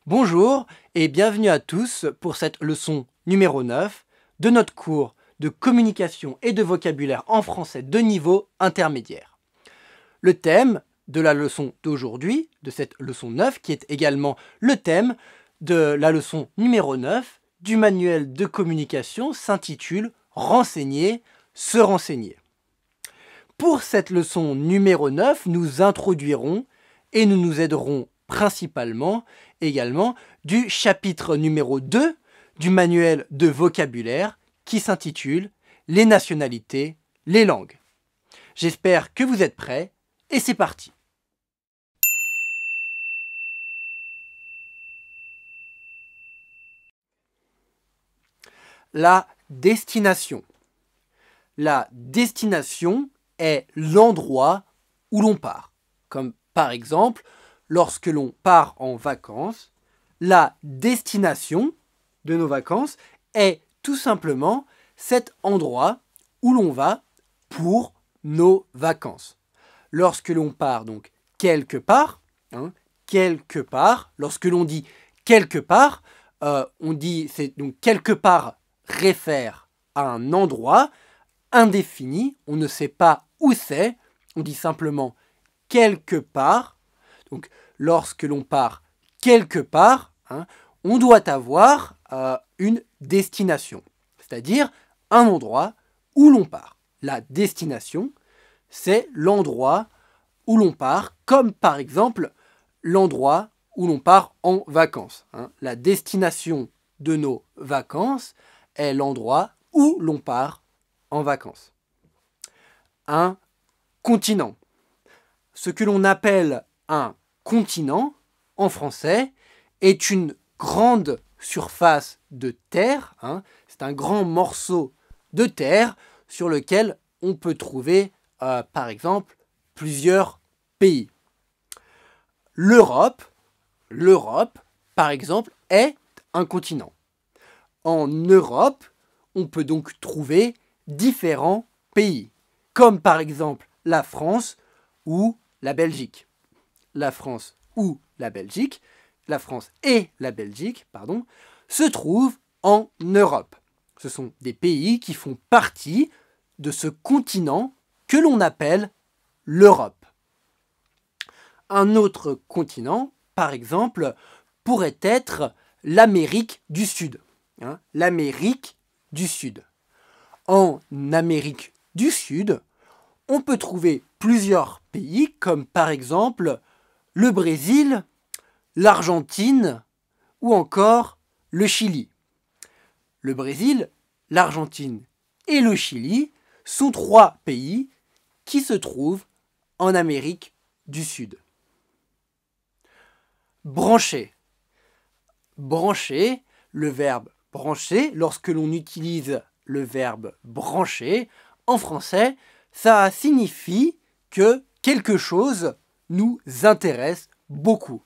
Bonjour et bienvenue à tous pour cette leçon numéro 9 de notre cours de communication et de vocabulaire en français de niveau intermédiaire. Le thème de la leçon d'aujourd'hui, de cette leçon 9, qui est également le thème de la leçon numéro 9 du manuel de communication, s'intitule « Renseigner, se renseigner ». Pour cette leçon numéro 9, nous introduirons et nous nous aiderons principalement également du chapitre numéro 2 du manuel de vocabulaire qui s'intitule « Les nationalités, les langues ». J'espère que vous êtes prêts et c'est parti. La destination. La destination est l'endroit où l'on part. Comme par exemple, lorsque l'on part en vacances, la destination de nos vacances est tout simplement cet endroit où l'on va pour nos vacances. Lorsque l'on part donc quelque part, lorsque l'on dit quelque part, on dit c'est donc quelque part réfère à un endroit indéfini, on ne sait pas où c'est, on dit simplement quelque part. Donc lorsque l'on part quelque part, on doit avoir une destination, c'est-à-dire un endroit où l'on part. La destination, c'est l'endroit où l'on part, comme par exemple l'endroit où l'on part en vacances. La destination de nos vacances est l'endroit où l'on part en vacances. Un continent. Ce que l'on appelle un continent, en français, est une grande surface de terre. C'est un grand morceau de terre sur lequel on peut trouver, par exemple, plusieurs pays. L'Europe, par exemple, est un continent. En Europe, on peut donc trouver différents pays, comme par exemple la France ou la Belgique. La France et la Belgique, se trouvent en Europe. Ce sont des pays qui font partie de ce continent que l'on appelle l'Europe. Un autre continent, par exemple, pourrait être l'Amérique du Sud. L'Amérique du Sud. En Amérique du Sud, on peut trouver plusieurs pays, comme par exemple le Brésil, l'Argentine ou encore le Chili. Le Brésil, l'Argentine et le Chili sont trois pays qui se trouvent en Amérique du Sud. Brancher. Brancher, le verbe brancher, lorsque l'on utilise le verbe brancher, en français, ça signifie que quelque chose nous intéresse beaucoup.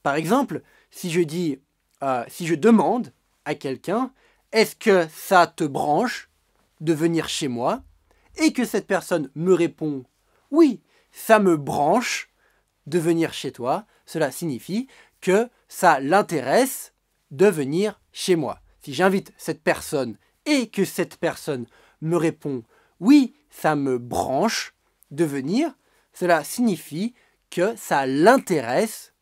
Par exemple, si je demande à quelqu'un « Est-ce que ça te branche de venir chez moi ?» et que cette personne me répond « Oui, ça me branche de venir chez toi », cela signifie que ça l'intéresse de venir chez moi. Si j'invite cette personne et que cette personne me répond « Oui, ça me branche de venir », cela signifie que ça l'intéresse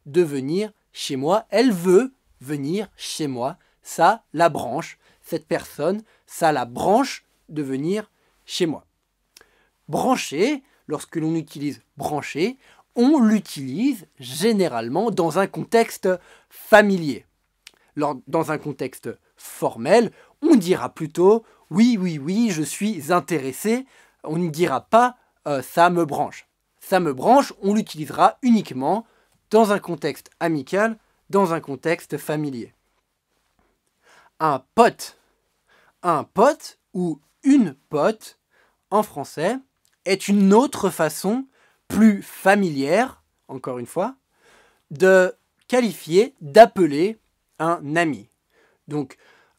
de venir chez moi. Elle veut venir chez moi. Ça la branche. Cette personne, ça la branche de venir chez moi. Brancher, lorsque l'on utilise brancher, on l'utilise généralement dans un contexte familier. Dans un contexte formel, on dira plutôt « oui, je suis intéressé ». On ne dira pas ça me branche ». Ça me branche, on l'utilisera uniquement dans un contexte amical, dans un contexte familier. Un pote ou une pote, en français, est une autre façon plus familière, encore une fois, de qualifier, d'appeler un ami. Donc,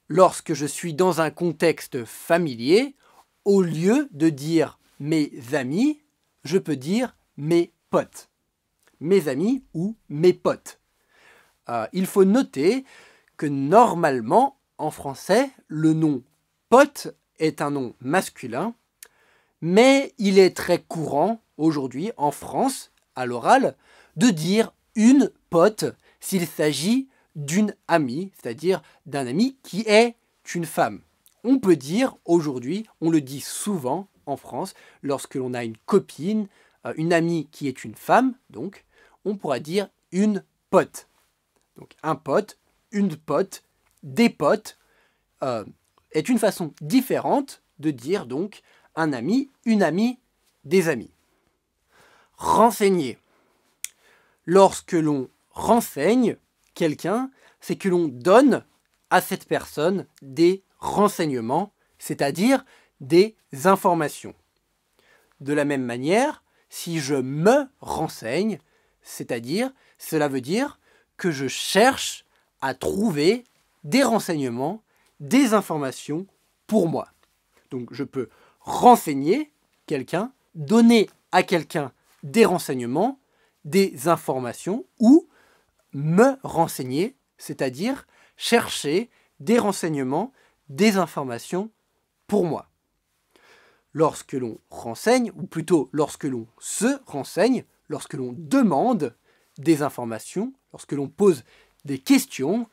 lorsque je suis dans un contexte familier, au lieu de dire mes amis, je peux dire mes potes. Mes amis ou mes potes. il faut noter que normalement, en français, le nom pote est un nom masculin, mais il est très courant aujourd'hui en France, à l'oral, de dire une pote s'il s'agit d'une amie, c'est-à-dire d'un ami qui est une femme. On peut dire aujourd'hui, on le dit souvent en France, lorsque l'on a une copine, une amie qui est une femme, donc, on pourra dire une pote. Donc un pote, une pote, des potes, est une façon différente de dire donc un ami, une amie, des amis. Renseigner. Lorsque l'on renseigne quelqu'un, c'est que l'on donne à cette personne des renseignements, c'est-à-dire des informations. De la même manière, si je me renseigne, c'est-à-dire, cela veut dire que je cherche à trouver des renseignements, des informations pour moi. Donc je peux renseigner quelqu'un, donner à quelqu'un des renseignements, des informations, ou me renseigner, c'est-à-dire chercher des renseignements, des informations pour moi. Lorsque l'on renseigne, ou plutôt lorsque l'on se renseigne, lorsque l'on demande des informations, lorsque l'on pose des questions,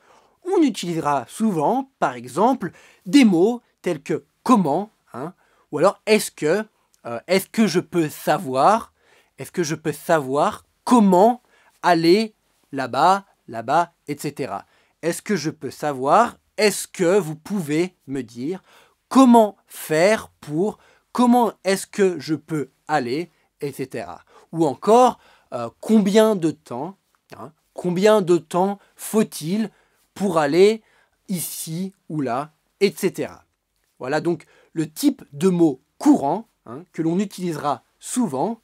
on utilisera souvent, par exemple, des mots tels que comment, ou alors est-ce que je peux savoir, comment aller là-bas, etc. Est-ce que je peux savoir, est-ce que vous pouvez me dire comment faire pour, comment est-ce que je peux aller, etc. Ou encore, combien de temps faut-il pour aller ici ou là, etc. Voilà donc le type de mots courants que l'on utilisera souvent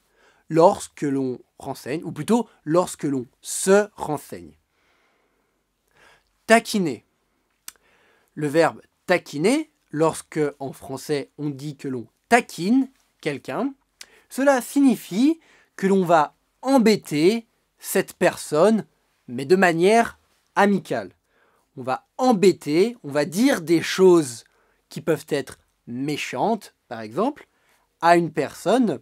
lorsque l'on renseigne, ou plutôt lorsque l'on se renseigne. Taquiner. Le verbe taquiner, lorsque en français on dit que l'on taquine quelqu'un, cela signifie que l'on va embêter cette personne, mais de manière amicale. On va embêter, on va dire des choses qui peuvent être méchantes, par exemple, à une personne,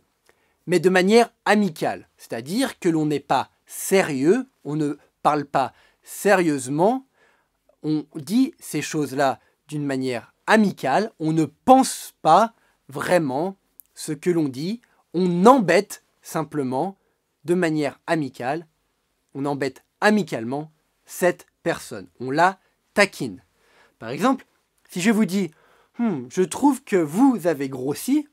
mais de manière amicale. C'est-à-dire que l'on n'est pas sérieux, on ne parle pas sérieusement, on dit ces choses-là d'une manière amicale, on ne pense pas vraiment ce que l'on dit, on embête simplement de manière amicale, on embête amicalement cette personne, on la taquine. Par exemple, si je vous dis « je trouve que vous avez grossi »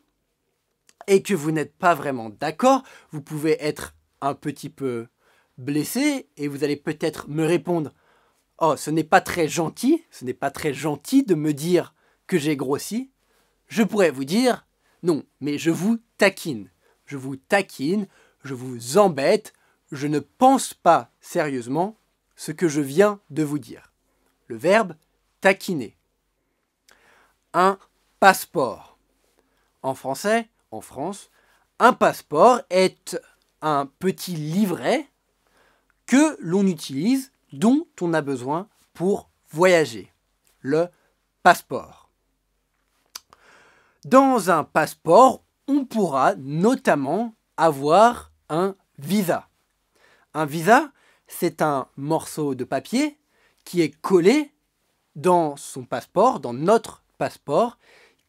et que vous n'êtes pas vraiment d'accord, vous pouvez être un petit peu blessé et vous allez peut-être me répondre « oh, ce n'est pas très gentil de me dire que j'ai grossi », je pourrais vous dire « non, mais je vous taquine, je vous embête, je ne pense pas sérieusement ce que je viens de vous dire. » Le verbe taquiner. Un passeport. En français, en France, un passeport est un petit livret que l'on utilise, dont on a besoin pour voyager. Le passeport. Dans un passeport, on pourra notamment avoir un visa. Un visa, c'est un morceau de papier qui est collé dans son passeport, dans notre passeport,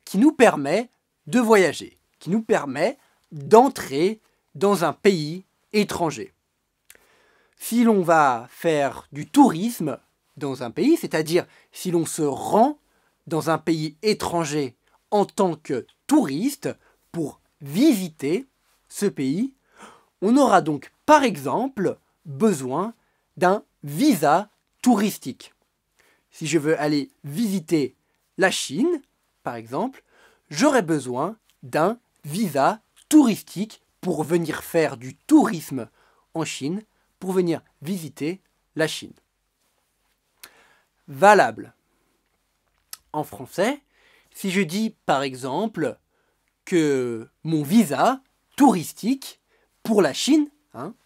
qui nous permet de voyager, qui nous permet d'entrer dans un pays étranger. Si l'on va faire du tourisme dans un pays, c'est-à-dire si l'on se rend dans un pays étranger en tant que touriste pour visiter ce pays, on aura donc par exemple besoin d'un visa touristique. Si je veux aller visiter la Chine, par exemple, j'aurai besoin d'un visa touristique pour venir faire du tourisme en Chine, pour venir visiter la Chine. Valable. En français, si je dis par exemple que mon visa touristique pour la Chine,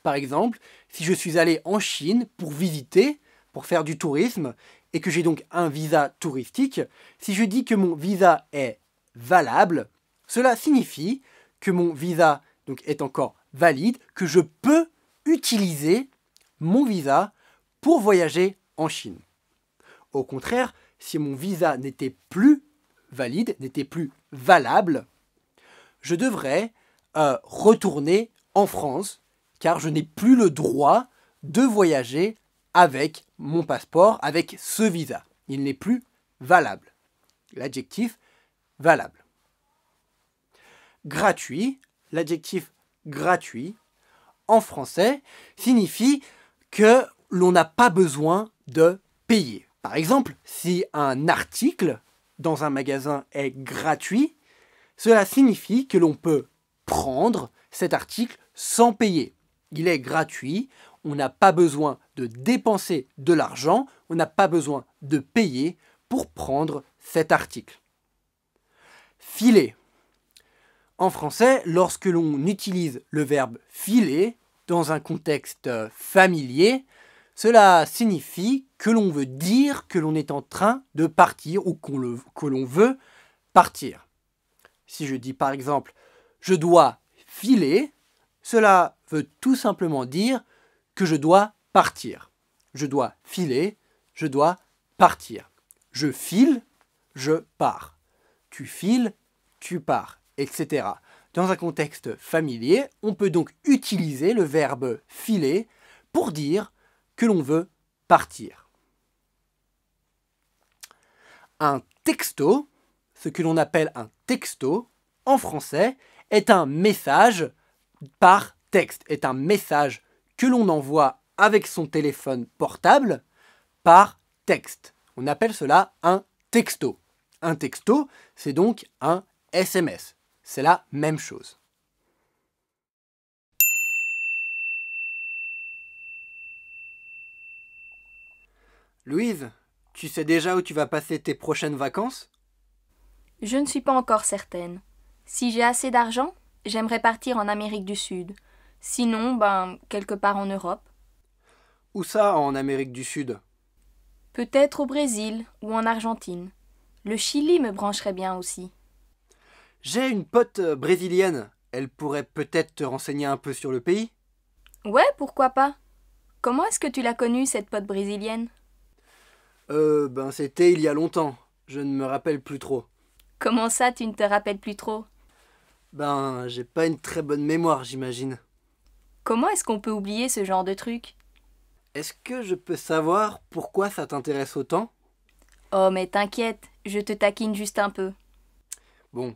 par exemple, si je suis allé en Chine pour visiter, pour faire du tourisme et que j'ai donc un visa touristique, si je dis que mon visa est valable, cela signifie que mon visa donc, est encore valide, que je peux utiliser mon visa pour voyager en Chine. Au contraire, si mon visa n'était plus valide, n'était plus valable, je devrais retourner en France car je n'ai plus le droit de voyager avec mon passeport, avec ce visa. Il n'est plus valable. L'adjectif valable. Gratuit, l'adjectif gratuit, en français, signifie que l'on n'a pas besoin de payer. Par exemple, si un article dans un magasin est gratuit, cela signifie que l'on peut prendre cet article sans payer. Il est gratuit, on n'a pas besoin de dépenser de l'argent, on n'a pas besoin de payer pour prendre cet article. Filer. En français, lorsque l'on utilise le verbe filer dans un contexte familier, cela signifie que l'on veut dire que l'on est en train de partir ou que l'on veut partir. Si je dis par exemple « je dois filer », cela veut tout simplement dire que je dois partir. Je dois filer, je dois partir. Je file, je pars. Tu files, tu pars, etc. Dans un contexte familier, on peut donc utiliser le verbe filer pour dire que l'on veut partir. Un texto, ce que l'on appelle un texto, en français, est un message par texte, est un message que l'on envoie avec son téléphone portable par texte. On appelle cela un texto. Un texto, c'est donc un SMS. C'est la même chose. Louise, tu sais déjà où tu vas passer tes prochaines vacances ? Je ne suis pas encore certaine. Si j'ai assez d'argent, j'aimerais partir en Amérique du Sud. Sinon, quelque part en Europe. Où ça, en Amérique du Sud ? Peut-être au Brésil ou en Argentine. Le Chili me brancherait bien aussi. J'ai une pote brésilienne. Elle pourrait peut-être te renseigner un peu sur le pays ? Ouais, pourquoi pas. Comment est-ce que tu l'as connue, cette pote brésilienne ? C'était il y a longtemps. Je ne me rappelle plus trop. Comment ça, tu ne te rappelles plus trop ? J'ai pas une très bonne mémoire, j'imagine. Comment est-ce qu'on peut oublier ce genre de truc ? Est-ce que je peux savoir pourquoi ça t'intéresse autant ? Oh, mais t'inquiète, je te taquine juste un peu. Bon.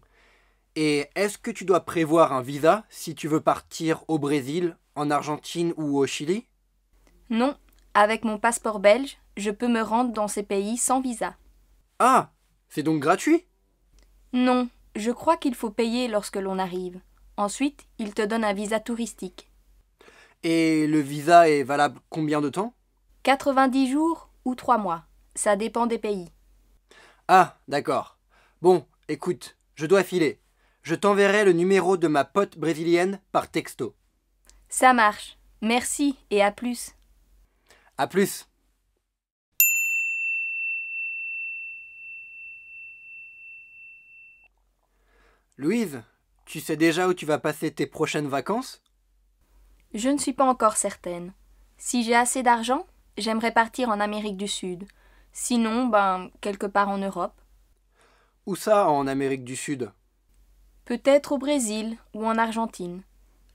Et est-ce que tu dois prévoir un visa si tu veux partir au Brésil, en Argentine ou au Chili ? Non, avec mon passeport belge, je peux me rendre dans ces pays sans visa. Ah, c'est donc gratuit ? Non, je crois qu'il faut payer lorsque l'on arrive. Ensuite, ils te donnent un visa touristique. Et le visa est valable combien de temps ? 90 jours ou 3 mois. Ça dépend des pays. Ah, d'accord. Bon, écoute, je dois filer. Je t'enverrai le numéro de ma pote brésilienne par texto. Ça marche. Merci et à plus. À plus. Louise, tu sais déjà où tu vas passer tes prochaines vacances ? Je ne suis pas encore certaine. Si j'ai assez d'argent, j'aimerais partir en Amérique du Sud. Sinon, quelque part en Europe. Où ça, en Amérique du Sud ? Peut-être au Brésil ou en Argentine.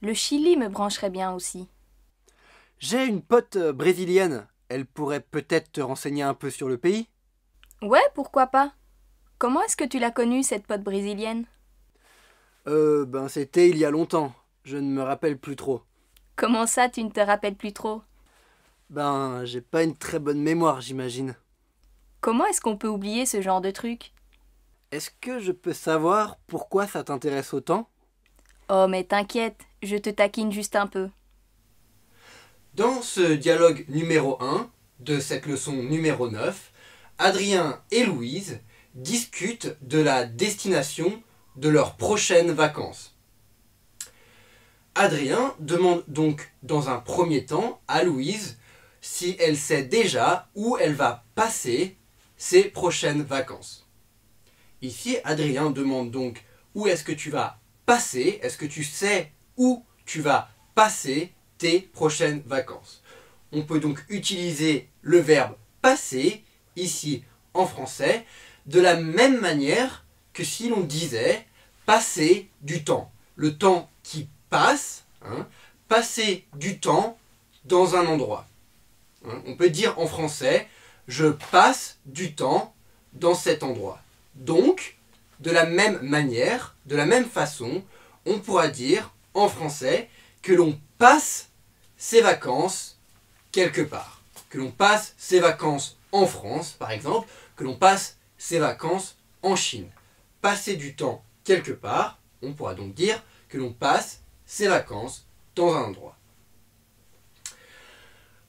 Le Chili me brancherait bien aussi. J'ai une pote brésilienne. Elle pourrait peut-être te renseigner un peu sur le pays ? Ouais, pourquoi pas. Comment est-ce que tu l'as connue, cette pote brésilienne ? C'était il y a longtemps. Je ne me rappelle plus trop. Comment ça, tu ne te rappelles plus trop ? J'ai pas une très bonne mémoire, j'imagine. Comment est-ce qu'on peut oublier ce genre de truc ? Est-ce que je peux savoir pourquoi ça t'intéresse autant ? Oh, mais t'inquiète, je te taquine juste un peu. Dans ce dialogue numéro 1 de cette leçon numéro 9, Adrien et Louise discutent de la destination de leurs prochaines vacances. Adrien demande donc dans un premier temps à Louise si elle sait déjà où elle va passer ses prochaines vacances. Ici, Adrien demande donc où est-ce que tu vas passer, est-ce que tu sais où tu vas passer tes prochaines vacances. On peut donc utiliser le verbe passer, ici en français, de la même manière que si l'on disait passer du temps. Le temps qui passe, passer du temps dans un endroit. On peut dire en français, je passe du temps dans cet endroit. Donc, de la même manière, de la même façon, on pourra dire en français que l'on passe ses vacances quelque part. Que l'on passe ses vacances en France, par exemple, que l'on passe ses vacances en Chine. Passer du temps quelque part, on pourra donc dire que l'on passe ses vacances dans un endroit.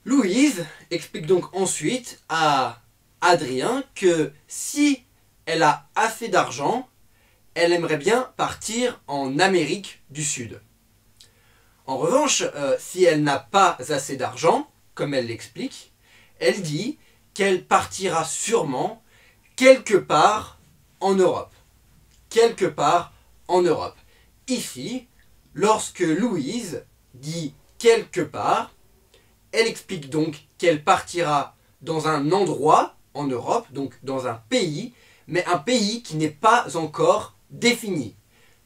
Louise explique donc ensuite à Adrien que si elle a assez d'argent, elle aimerait bien partir en Amérique du Sud. En revanche, si elle n'a pas assez d'argent, comme elle l'explique, elle dit qu'elle partira sûrement quelque part en Europe. Quelque part en Europe. Ici, lorsque Louise dit quelque part, elle explique donc qu'elle partira dans un endroit en Europe, donc dans un pays, mais un pays qui n'est pas encore défini.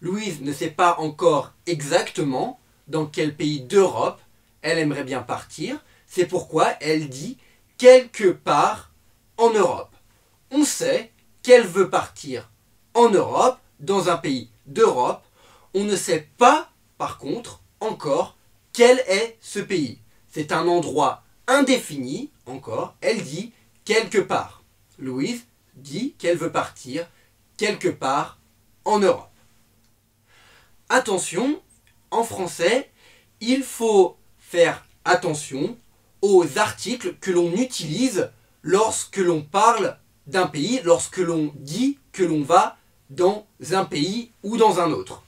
Louise ne sait pas encore exactement dans quel pays d'Europe elle aimerait bien partir. C'est pourquoi elle dit quelque part en Europe. On sait qu'elle veut partir en Europe, dans un pays d'Europe. On ne sait pas, par contre, encore quel est ce pays. C'est un endroit indéfini, encore. Elle dit quelque part. Louise dit qu'elle veut partir quelque part en Europe. Attention, en français, il faut faire attention aux articles que l'on utilise lorsque l'on parle d'un pays, lorsque l'on dit que l'on va dans un pays ou dans un autre.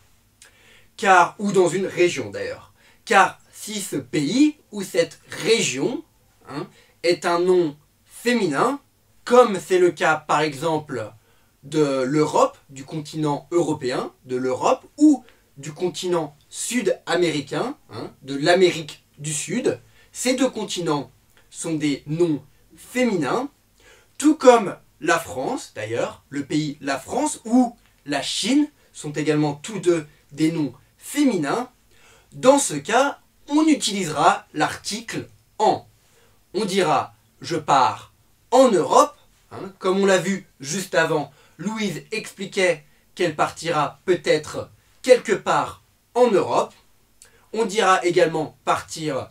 Ou dans une région d'ailleurs. Car si ce pays ou cette région est un nom féminin, comme c'est le cas par exemple de l'Europe, du continent européen, de l'Europe, ou du continent sud-américain, de l'Amérique du Sud, ces deux continents sont des noms féminins, tout comme la France d'ailleurs, le pays la France ou la Chine sont également tous deux des noms féminins. Dans ce cas, on utilisera l'article en. On dira je pars en Europe, comme on l'a vu juste avant, Louise expliquait qu'elle partira peut-être quelque part en Europe. On dira également partir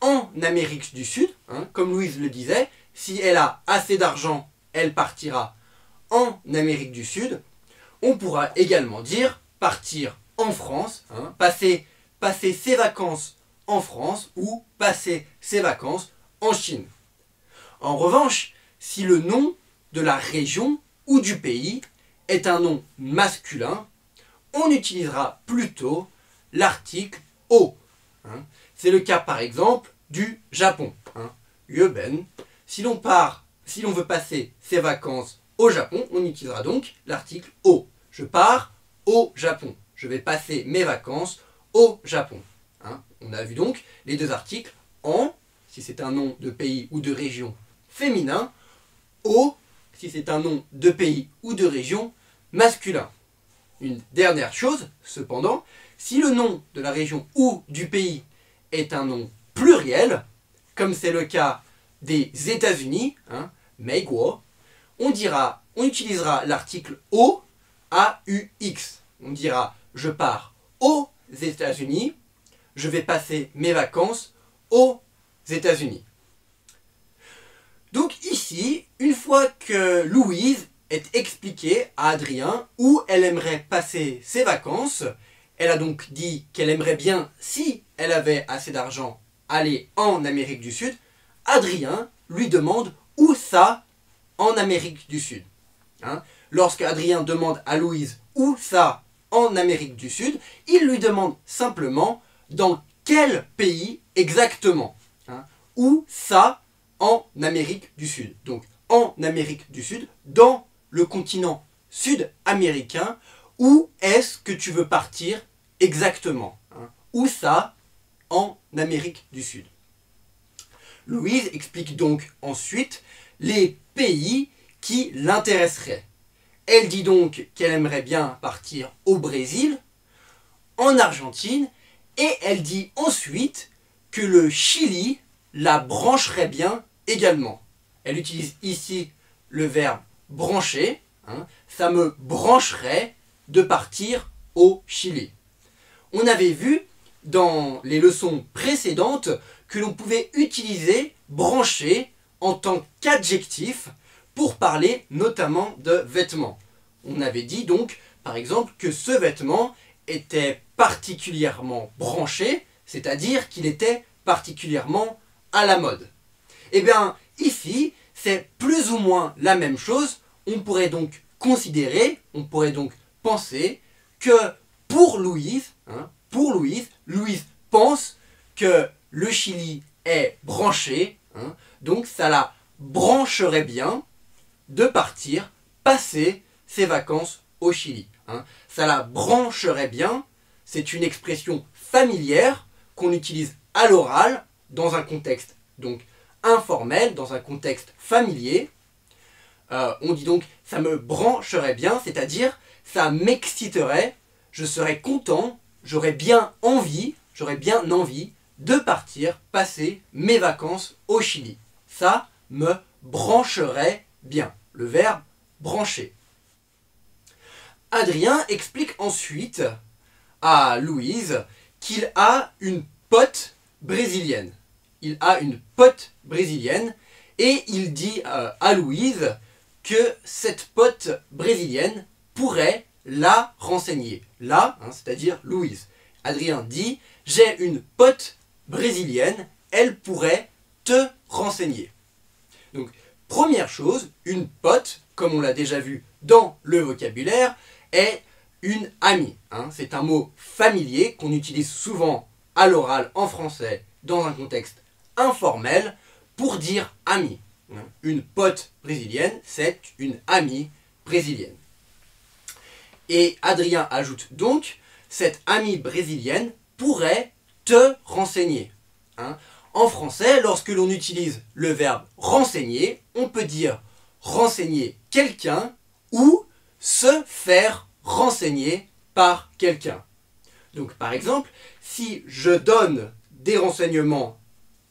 en Amérique du Sud, comme Louise le disait. Si elle a assez d'argent, elle partira en Amérique du Sud. On pourra également dire partir en France, passer ses vacances en France ou passer ses vacances en Chine. En revanche, si le nom de la région ou du pays est un nom masculin, on utilisera plutôt l'article o. C'est le cas par exemple du Japon. Yuben. Si l'on veut passer ses vacances au Japon, on utilisera donc l'article o. Je pars au Japon. Je vais passer mes vacances au Japon. On a vu donc les deux articles en, si c'est un nom de pays ou de région féminin, au, si c'est un nom de pays ou de région masculin. Une dernière chose, cependant, si le nom de la région ou du pays est un nom pluriel, comme c'est le cas des États-Unis, Meiguo, on utilisera l'article au, A-U-X. On dira je pars aux États-Unis, je vais passer mes vacances aux États-Unis. Donc ici, une fois que Louise est expliqué à Adrien où elle aimerait passer ses vacances, elle a donc dit qu'elle aimerait bien, si elle avait assez d'argent, aller en Amérique du Sud. Adrien lui demande où ça en Amérique du Sud. Lorsque Adrien demande à Louise où ça en Amérique du Sud, il lui demande simplement dans quel pays exactement. Où ça en Amérique du Sud. Donc en Amérique du Sud, dans le continent sud-américain, où est-ce que tu veux partir exactement, hein? Où ça, en Amérique du Sud. Louise explique donc ensuite les pays qui l'intéresseraient. Elle dit donc qu'elle aimerait bien partir au Brésil, en Argentine, et elle dit ensuite que le Chili la brancherait bien également. Elle utilise ici le verbe brancher, hein, ça me brancherait de partir au Chili. On avait vu dans les leçons précédentes que l'on pouvait utiliser brancher en tant qu'adjectif pour parler notamment de vêtements. On avait dit donc par exemple que ce vêtement était particulièrement branché, c'est-à-dire qu'il était particulièrement à la mode. Et bien ici, c'est plus ou moins la même chose. On pourrait donc considérer, on pourrait donc penser que pour Louise, Louise pense que le Chili est branché, hein, donc ça la brancherait bien de partir passer ses vacances au Chili. Hein. Ça la brancherait bien, c'est une expression familière qu'on utilise à l'oral dans un contexte donc informel, dans un contexte familier. On dit donc ça me brancherait bien, c'est-à-dire ça m'exciterait, je serais content, j'aurais bien envie de partir passer mes vacances au Chili. Ça me brancherait bien. Le verbe brancher. Adrien explique ensuite à Louise qu'il a une pote brésilienne. Il a une pote brésilienne et il dit à Louise que cette pote brésilienne pourrait la renseigner. La, hein, c'est-à-dire Louise. Adrien dit « J'ai une pote brésilienne, elle pourrait te renseigner. » Donc, première chose, une pote, comme on l'a déjà vu dans le vocabulaire, est une amie. Hein. C'est un mot familier qu'on utilise souvent à l'oral en français dans un contexte informel pour dire ami. Une pote brésilienne, c'est une amie brésilienne. Et Adrien ajoute donc, cette amie brésilienne pourrait te renseigner. Hein. En français, lorsque l'on utilise le verbe renseigner, on peut dire renseigner quelqu'un ou se faire renseigner par quelqu'un. Donc par exemple, si je donne des renseignements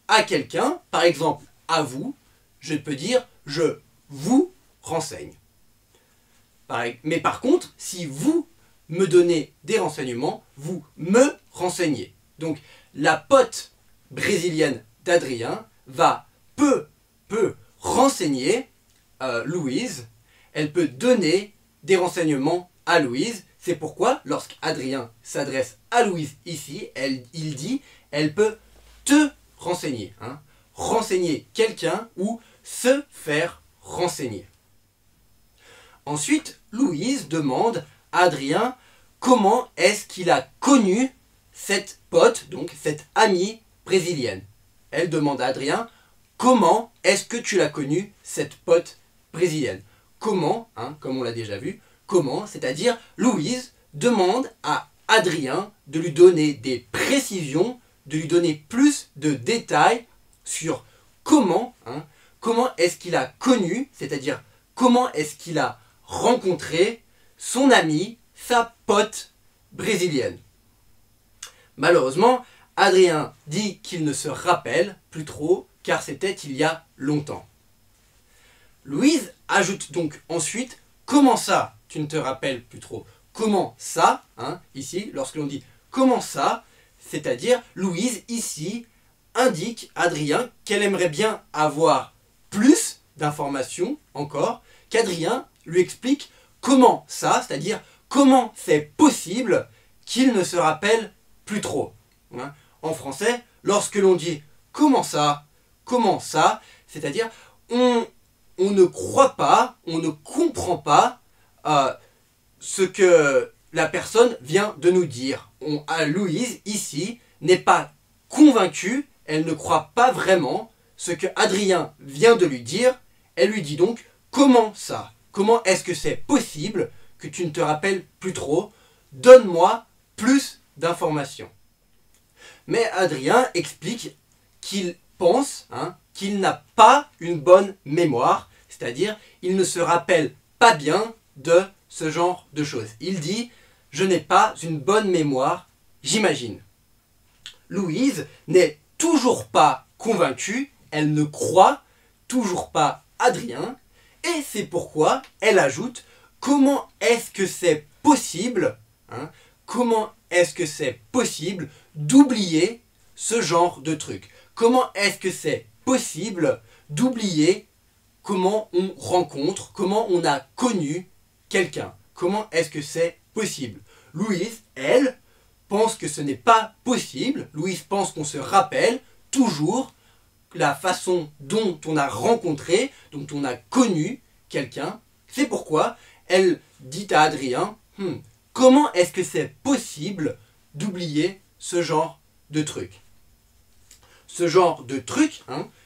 à quelqu'un, par exemple à vous, je peux dire je vous renseigne. Mais par contre, si vous me donnez des renseignements, vous me renseignez. Donc la pote brésilienne d'Adrien peut renseigner Louise, elle peut donner des renseignements à Louise. C'est pourquoi lorsqu'Adrien s'adresse à Louise ici, il dit elle peut te renseigner. Hein. Renseigner quelqu'un ou se faire renseigner. Ensuite, Louise demande à Adrien comment est-ce qu'il a connu cette pote, donc cette amie brésilienne. Elle demande à Adrien comment est-ce que tu l'as connue, cette pote brésilienne. Comment, hein, comme on l'a déjà vu, comment, c'est-à-dire Louise demande à Adrien de lui donner des précisions, de lui donner plus de détails sur comment, hein, comment est-ce qu'il a connu, c'est-à-dire comment est-ce qu'il a rencontré son amie, sa pote brésilienne. Malheureusement, Adrien dit qu'il ne se rappelle plus trop car c'était il y a longtemps. Louise ajoute donc ensuite « Comment ça, tu ne te rappelles plus trop ?» Comment ça, hein, ici, lorsque l'on dit « Comment ça ?» c'est-à-dire Louise ici indique à Adrien qu'elle aimerait bien avoir plus d'informations encore, qu'Adrien lui explique comment ça, c'est-à-dire comment c'est possible qu'il ne se rappelle plus trop. Hein. En français, lorsque l'on dit « Comment ça ?» c'est-à-dire on ne croit pas, on ne comprend pas ce que la personne vient de nous dire. Louise, ici, n'est pas convaincue, elle ne croit pas vraiment ce que Adrien vient de lui dire. Elle lui dit donc « Comment ça? Comment est-ce que c'est possible que tu ne te rappelles plus trop? Donne-moi plus d'informations. » Mais Adrien explique qu'il pense qu'il n'a pas une bonne mémoire, c'est-à-dire il ne se rappelle pas bien de ce genre de choses. Il dit « Je n'ai pas une bonne mémoire, j'imagine. » Louise n'est toujours pas convaincue, elle ne croit toujours pas Adrien, et c'est pourquoi elle ajoute « Comment est-ce que c'est possible comment est-ce que c'est possible d'oublier ce genre de truc? Comment est-ce que c'est possible d'oublier comment on rencontre, comment on a connu quelqu'un? Comment est-ce que c'est possible? » Louise, elle, pense que ce n'est pas possible. Louise pense qu'on se rappelle toujours la façon dont on a rencontré, dont on a connu quelqu'un. C'est pourquoi elle dit à Adrien comment est-ce que c'est possible d'oublier ce genre de truc? Ce genre de truc,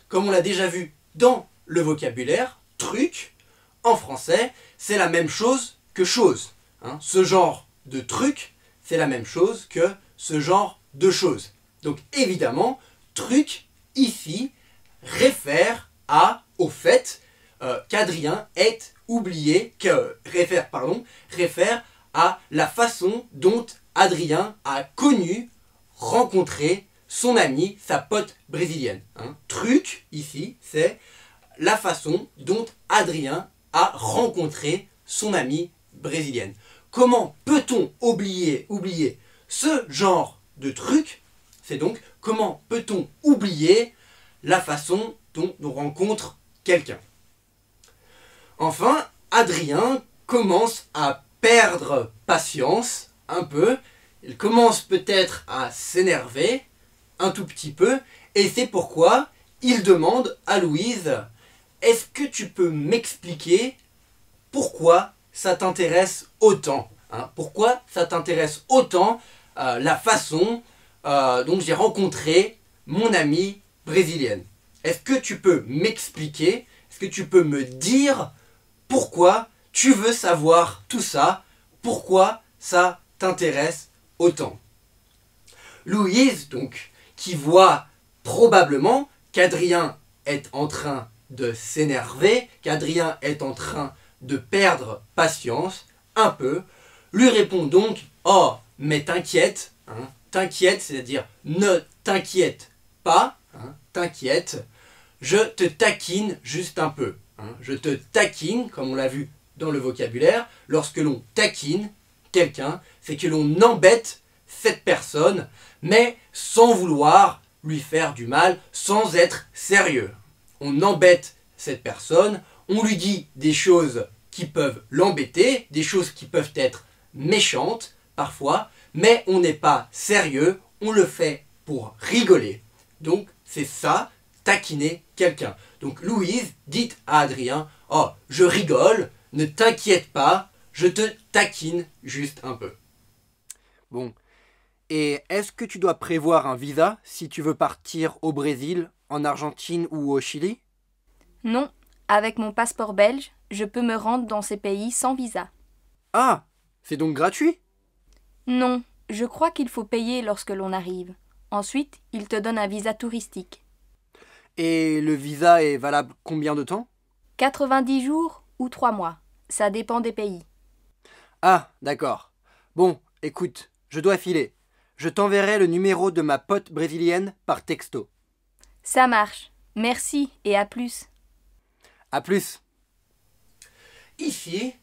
comme on l'a déjà vu dans le vocabulaire, truc, en français, c'est la même chose que chose. Ce genre de truc, c'est la même chose que ce genre de chose. Donc évidemment, truc, ici, réfère au fait qu'Adrien est oublié, réfère à la façon dont Adrien a connu, rencontré son ami, sa pote brésilienne. Truc, ici, c'est la façon dont Adrien a rencontré son amie brésilienne. Comment peut-on oublier ce genre de truc? C'est donc comment peut-on oublier la façon dont on rencontre quelqu'un. Enfin, Adrien commence à perdre patience un peu. Il commence peut-être à s'énerver un tout petit peu. Et c'est pourquoi il demande à Louise « Est-ce que tu peux m'expliquer pourquoi ça t'intéresse autant pourquoi ça t'intéresse autant la façon dont j'ai rencontré mon amie brésilienne? Est-ce que tu peux m'expliquer? Est-ce que tu peux me dire pourquoi tu veux savoir tout ça? Pourquoi ça t'intéresse autant? Louise, donc, qui voit probablement qu'Adrien est en train de s'énerver, qu'Adrien est en train de perdre patience un peu, lui répond donc « Oh, mais t'inquiète, t'inquiète, c'est-à-dire ne t'inquiète pas, t'inquiète, je te taquine juste un peu. Je te taquine, comme on l'a vu dans le vocabulaire, lorsque l'on taquine quelqu'un, c'est que l'on embête cette personne, mais sans vouloir lui faire du mal, sans être sérieux. On embête cette personne, on lui dit des choses qui peuvent l'embêter, des choses qui peuvent être méchantes parfois, mais on n'est pas sérieux, on le fait pour rigoler. Donc c'est ça, taquiner quelqu'un. Donc Louise dit à Adrien « Oh, je rigole, ne t'inquiète pas, je te taquine juste un peu. » Bon, et est-ce que tu dois prévoir un visa si tu veux partir au Brésil, en Argentine ou au Chili? Non, avec mon passeport belge, je peux me rendre dans ces pays sans visa. Ah, c'est donc gratuit? Non, je crois qu'il faut payer lorsque l'on arrive. Ensuite, ils te donnent un visa touristique. Et le visa est valable combien de temps? 90 jours ou 3 mois. Ça dépend des pays. Ah, d'accord. Bon, écoute, je dois filer. Je t'enverrai le numéro de ma pote brésilienne par texto. Ça marche. Merci et à plus. À plus. Ici,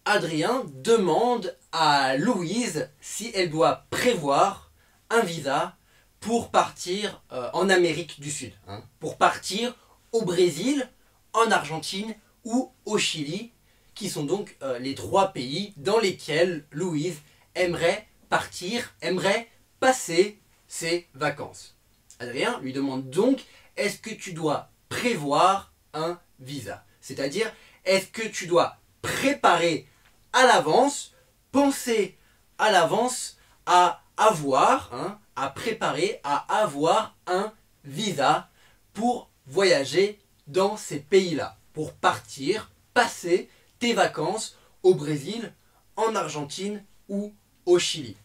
Adrien demande à Louise si elle doit prévoir un visa pour partir en Amérique du Sud. Pour partir au Brésil, en Argentine ou au Chili, qui sont donc les 3 pays dans lesquels Louise aimerait partir, aimerait passer ses vacances. Adrien lui demande donc, est-ce que tu dois prévoir un visa? C'est-à-dire, est-ce que tu dois préparer à l'avance, penser à l'avance à avoir, à préparer, à avoir un visa pour voyager dans ces pays-là, pour partir, passer tes vacances au Brésil, en Argentine ou au Chili.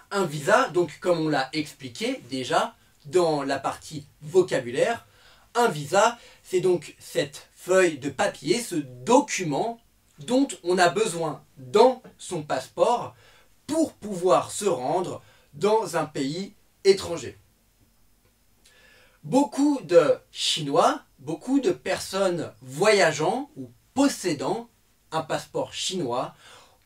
Un visa, donc comme on l'a expliqué déjà dans la partie vocabulaire, un visa, c'est donc cette feuille de papier, ce document dont on a besoin dans son passeport pour pouvoir se rendre dans un pays étranger. Beaucoup de Chinois, beaucoup de personnes voyageant ou possédant un passeport chinois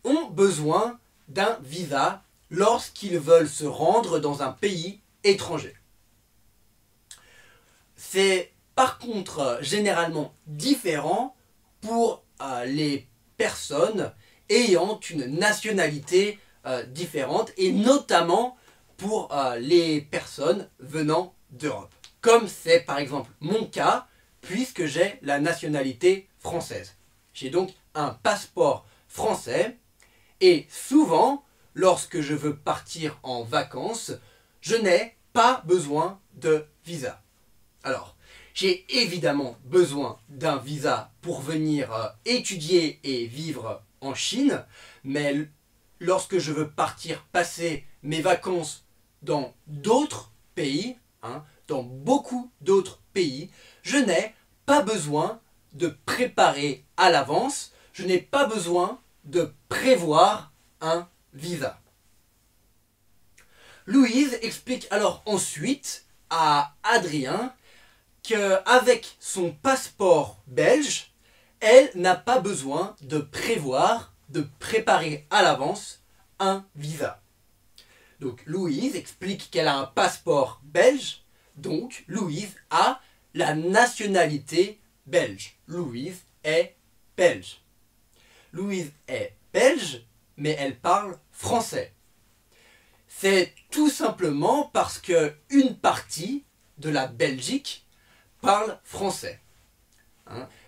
ont besoin d'un visa lorsqu'ils veulent se rendre dans un pays étranger. C'est par contre généralement différent pour les personnes ayant une nationalité différente et notamment pour les personnes venant d'Europe. Comme c'est par exemple mon cas puisque j'ai la nationalité française. J'ai donc un passeport français et souvent lorsque je veux partir en vacances, je n'ai pas besoin de visa. Alors, j'ai évidemment besoin d'un visa pour venir étudier et vivre en Chine, mais lorsque je veux partir passer mes vacances dans d'autres pays, dans beaucoup d'autres pays, je n'ai pas besoin de préparer à l'avance, je n'ai pas besoin de prévoir un visa. Louise explique alors ensuite à Adrien qu'avec son passeport belge, elle n'a pas besoin de prévoir, de préparer à l'avance un visa. Donc Louise explique qu'elle a un passeport belge, donc Louise a la nationalité belge. Louise est belge. Louise est belge, mais elle parle français. C'est tout simplement parce qu'une partie de la Belgique parle français.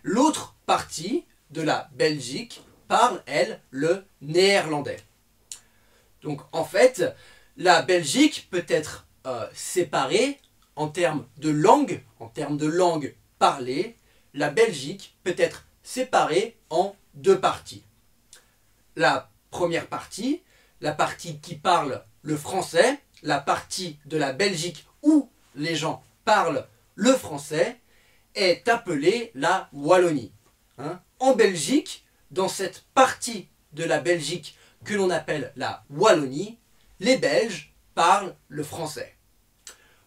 L'autre partie de la Belgique parle, elle, le néerlandais. Donc en fait, la Belgique peut être séparée en termes de langue parlée. La Belgique peut être séparée en deux parties. La première partie, la partie qui parle le français, la partie de la Belgique où les gens parlent le français, est appelée la Wallonie. En Belgique, dans cette partie de la Belgique que l'on appelle la Wallonie, les Belges parlent le français.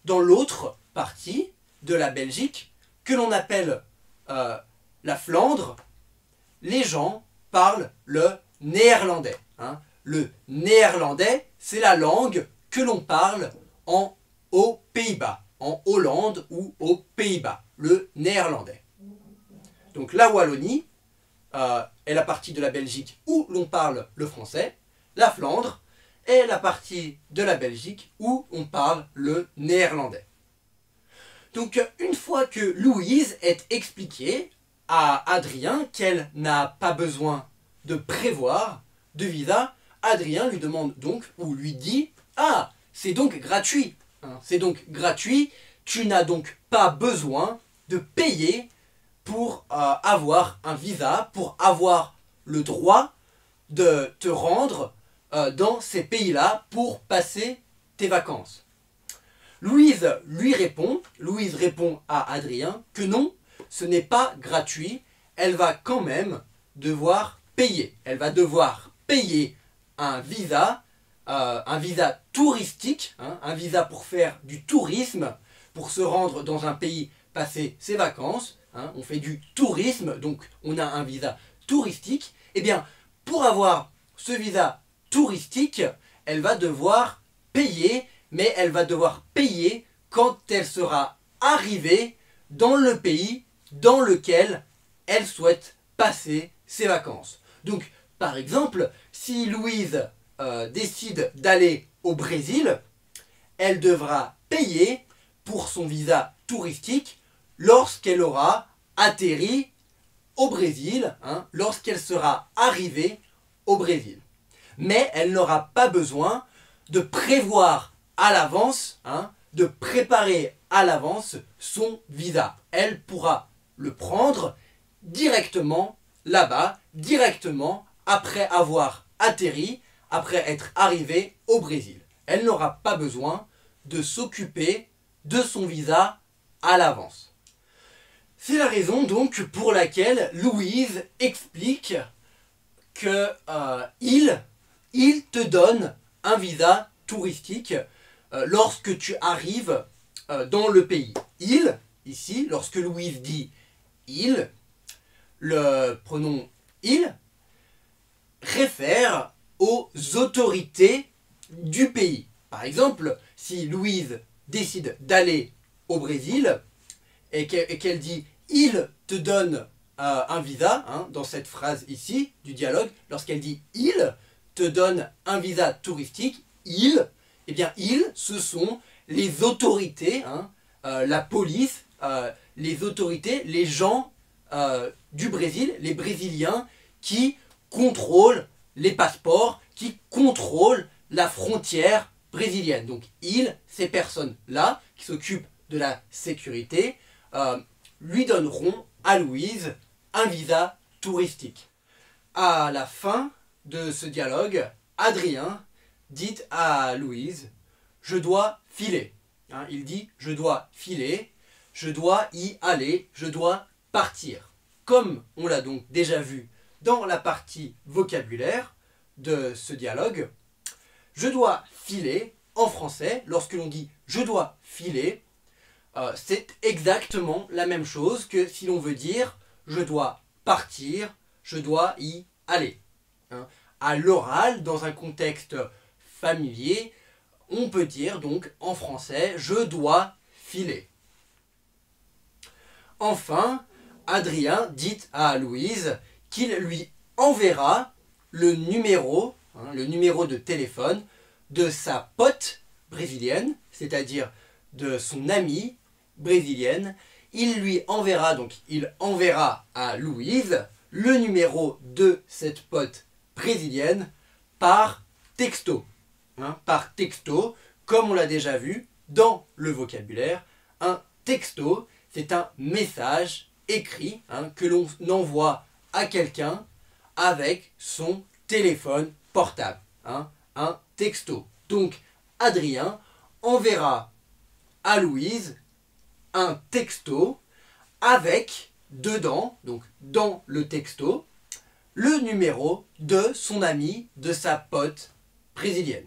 Dans l'autre partie de la Belgique, que l'on appelle la Flandre, les gens parlent le néerlandais. Le néerlandais, c'est la langue que l'on parle aux Pays-Bas, en Hollande ou aux Pays-Bas, le néerlandais. Donc la Wallonie est la partie de la Belgique où l'on parle le français, la Flandre est la partie de la Belgique où on parle le néerlandais. Donc une fois que Louise est expliqué à Adrien qu'elle n'a pas besoin de prévoir de visa, Adrien lui demande donc, ou lui dit « Ah, c'est donc gratuit, c'est donc gratuit, tu n'as donc pas besoin de payer pour avoir un visa, pour avoir le droit de te rendre dans ces pays-là pour passer tes vacances. » Louise répond à Adrien que non, ce n'est pas gratuit, elle va quand même devoir payer. Elle va devoir payer un visa touristique, un visa pour faire du tourisme, pour se rendre dans un pays, passer ses vacances. On fait du tourisme, donc on a un visa touristique. Eh bien, pour avoir ce visa touristique, elle va devoir payer, mais elle va devoir payer quand elle sera arrivée dans le pays dans lequel elle souhaite passer ses vacances. Donc, par exemple, si Louise décide d'aller au Brésil, elle devra payer pour son visa touristique lorsqu'elle aura atterri au Brésil, lorsqu'elle sera arrivée au Brésil. Mais elle n'aura pas besoin de prévoir à l'avance de préparer à l'avance son visa. Elle pourra le prendre directement là-bas, directement après avoir atterri, après être arrivée au Brésil. Elle n'aura pas besoin de s'occuper de son visa à l'avance. C'est la raison donc pour laquelle Louise explique que il te donne un visa touristique lorsque tu arrives dans le pays. Il, ici, lorsque Louise dit il, le pronom il réfère aux autorités du pays. Par exemple, si Louise décide d'aller au Brésil et qu'elle dit il te donne un visa, hein, dans cette phrase ici du dialogue, lorsqu'elle dit il te donne un visa touristique, eh bien ce sont les autorités, hein, la police, les autorités, les gens du Brésil, les Brésiliens qui contrôlent les passeports, qui contrôlent la frontière brésilienne. Donc ces personnes-là qui s'occupent de la sécurité, lui donneront à Louise un visa touristique. À la fin de ce dialogue, Adrien dit à Louise « Je dois filer ». Hein, il dit « Je dois filer, je dois y aller, je dois partir ». Comme on l'a donc déjà vu dans la partie vocabulaire de ce dialogue, « Je dois filer » en français, lorsque l'on dit « je dois filer », c'est exactement la même chose que si l'on veut dire « je dois partir »,« je dois y aller ». Hein. À l'oral, dans un contexte familier, on peut dire donc en français « je dois filer ». Enfin, Adrien dit à Louise qu'il lui enverra le numéro de téléphone de sa pote brésilienne, c'est-à-dire de son amie brésilienne. Il lui enverra, donc il enverra à Louise le numéro de cette pote brésilienne par texto. Hein, par texto, comme on l'a déjà vu dans le vocabulaire, un texto, c'est un message écrit, hein, que l'on envoie à quelqu'un avec son téléphone portable. Hein, un texto. Donc, Adrien enverra à Louise un texto avec dedans, donc dans le texto, le numéro de son ami, de sa pote brésilienne.